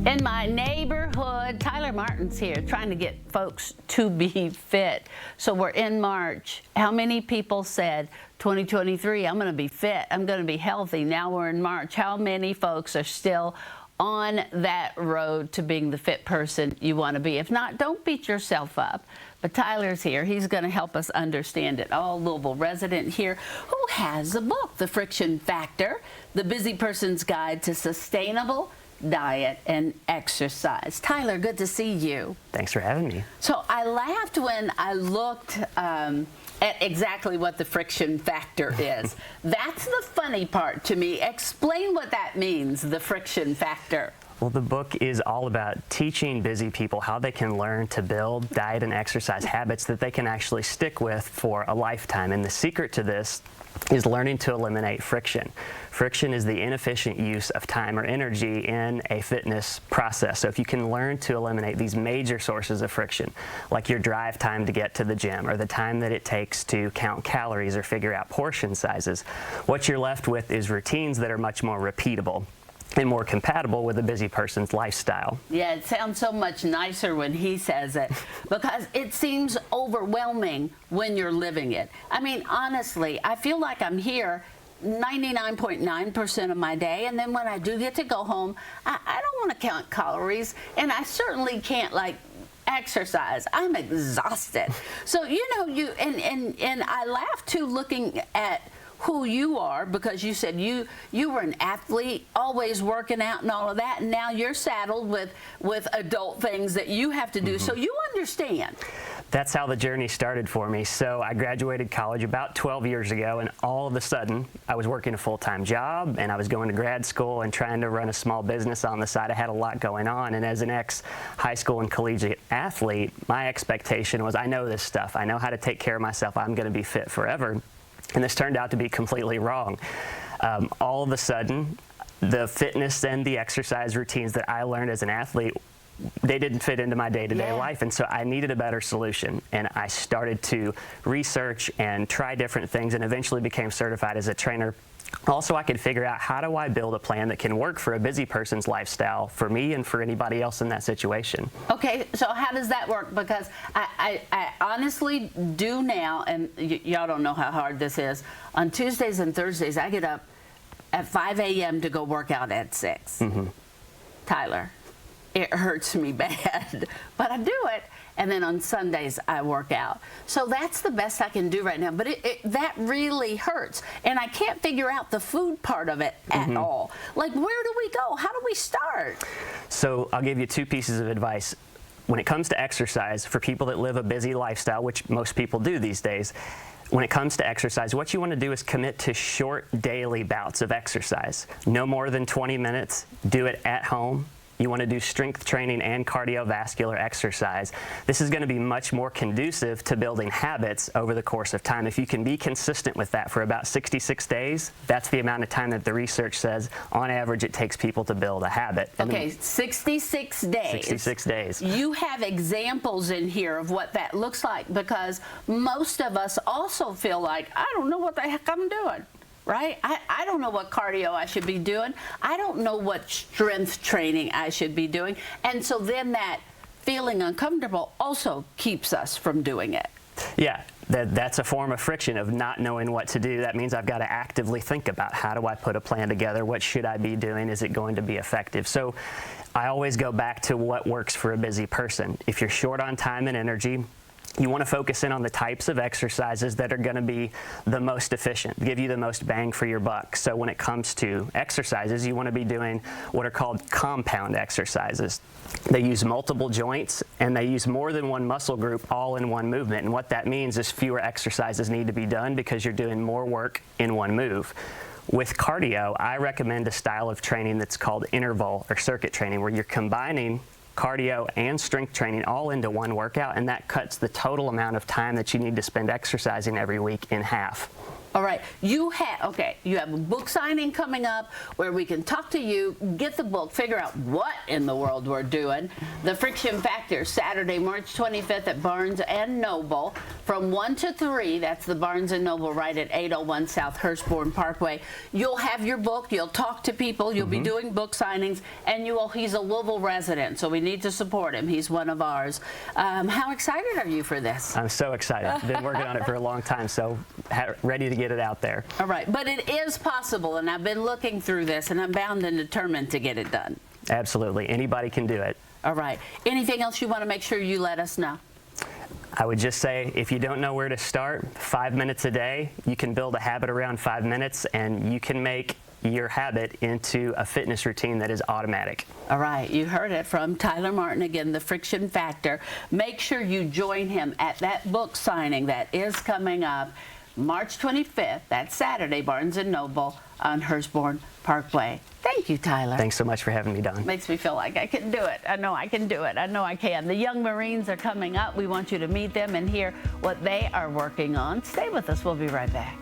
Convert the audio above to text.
In my neighborhood, Tyler Martin's here trying to get folks to be fit. So we're in March. How many people said 2023, I'm going to be fit, I'm going to be healthy? Now we're in March. How many folks are still on that road to being the fit person you want to be? If not, don't beat yourself up. But Tyler's here. He's going to help us understand it. Oh, Louisville resident here who has a book, The Friction Factor, The Busy Person's Guide to Sustainable Diet and Exercise. Tyler, good to see you. Thanks for having me. So I laughed when I looked at exactly what the friction factor is. That's the funny part to me. Explain what that means, the friction factor. Well, the book is all about teaching busy people how they can learn to build diet and exercise habits that they can actually stick with for a lifetime. And the secret to this is learning to eliminate friction. Friction is the inefficient use of time or energy in a fitness process. So if you can learn to eliminate these major sources of friction, like your drive time to get to the gym or the time that it takes to count calories or figure out portion sizes, what you're left with is routines that are much more repeatable and more compatible with a busy person's lifestyle. Yeah, it sounds so much nicer when he says it because it seems overwhelming when you're living it. I mean, honestly, I feel like I'm here 99.9% of my day, and then when I do get to go home, I don't want to count calories, and I certainly can't exercise. I'm exhausted. So, and I laugh too looking at who you are, because you said you were an athlete, always working out and all of that, and now you're saddled with adult things that you have to do. So you understand. That's how the journey started for me. So I graduated college about 12 years ago, and all of a sudden I was working a full-time job and I was going to grad school and trying to run a small business on the side. I had a lot going on, and as an ex-high school and collegiate athlete, my expectation was, I know this stuff. I know how to take care of myself. I'm going to be fit forever. And this turned out to be completely wrong. All of a sudden, the fitness and the exercise routines that I learned as an athlete, they didn't fit into my day-to-day life, and so I needed a better solution. And I started to research and try different things and eventually became certified as a trainer. Also, I could figure out, how do I build a plan that can work for a busy person's lifestyle, for me and for anybody else in that situation? Okay, so how does that work? Because I honestly do now, and y'all don't know how hard this is. On Tuesdays and Thursdays, I get up at 5 a.m. to go work out at 6. Tyler, it hurts me bad, but I do it. And then on Sundays, I work out. So that's the best I can do right now. But that really hurts. And I can't figure out the food part of it at all. Like, where do we go? How do we start? So I'll give you two pieces of advice. When it comes to exercise, for people that live a busy lifestyle, which most people do these days, when it comes to exercise, what you want to do is commit to short daily bouts of exercise. No more than 20 minutes. Do it at home. You want to do strength training and cardiovascular exercise. This is going to be much more conducive to building habits over the course of time. If you can be consistent with that for about 66 days, that's the amount of time that the research says, on average, it takes people to build a habit. Okay, 66 days. 66 days. You have examples in here of what that looks like, because most of us also feel like, I don't know what the heck I'm doing. Right? I don't know what cardio I should be doing. I don't know what strength training I should be doing. And so then that feeling uncomfortable also keeps us from doing it. Yeah, that's a form of friction, of not knowing what to do. That means I've got to actively think about, how do I put a plan together? What should I be doing? Is it going to be effective? So I always go back to what works for a busy person. If you're short on time and energy, you want to focus in on the types of exercises that are going to be the most efficient, give you the most bang for your buck. So when it comes to exercises, you want to be doing what are called compound exercises. They use multiple joints and they use more than one muscle group all in one movement. And what that means is fewer exercises need to be done because you're doing more work in one move. With cardio, I recommend a style of training that's called interval or circuit training, where you're combining cardio and strength training all into one workout, and that cuts the total amount of time that you need to spend exercising every week in half. All right, you have a book signing coming up where we can talk to you, get the book, figure out what in the world we're doing. The Friction Factor, Saturday, March 25th at Barnes & Noble from 1 to 3. That's the Barnes & Noble right at 801 South Hurstbourne Parkway. You'll have your book, you'll talk to people, you'll be doing book signings, and he's a Louisville resident, so we need to support him. He's one of ours. How excited are you for this? I'm so excited. I've been working on it for a long time, so ready to get it out there. All right, but it is possible, and I've been looking through this, and I'm bound and determined to get it done. Absolutely. Anybody can do it. All right. Anything else you want to make sure you let us know? I would just say, if you don't know where to start, 5 minutes a day, you can build a habit around 5 minutes, and you can make your habit into a fitness routine that is automatic. All right, you heard it from Tyler Martin again, The Friction Factor. Make sure you join him at that book signing that is coming up March 25th. That's Saturday, Barnes & Noble on Hurstbourne Parkway. Thank you, Tyler. Thanks so much for having me, Don. Makes me feel like I can do it. I know I can do it. I know I can. The Young Marines are coming up. We want you to meet them and hear what they are working on. Stay with us. We'll be right back.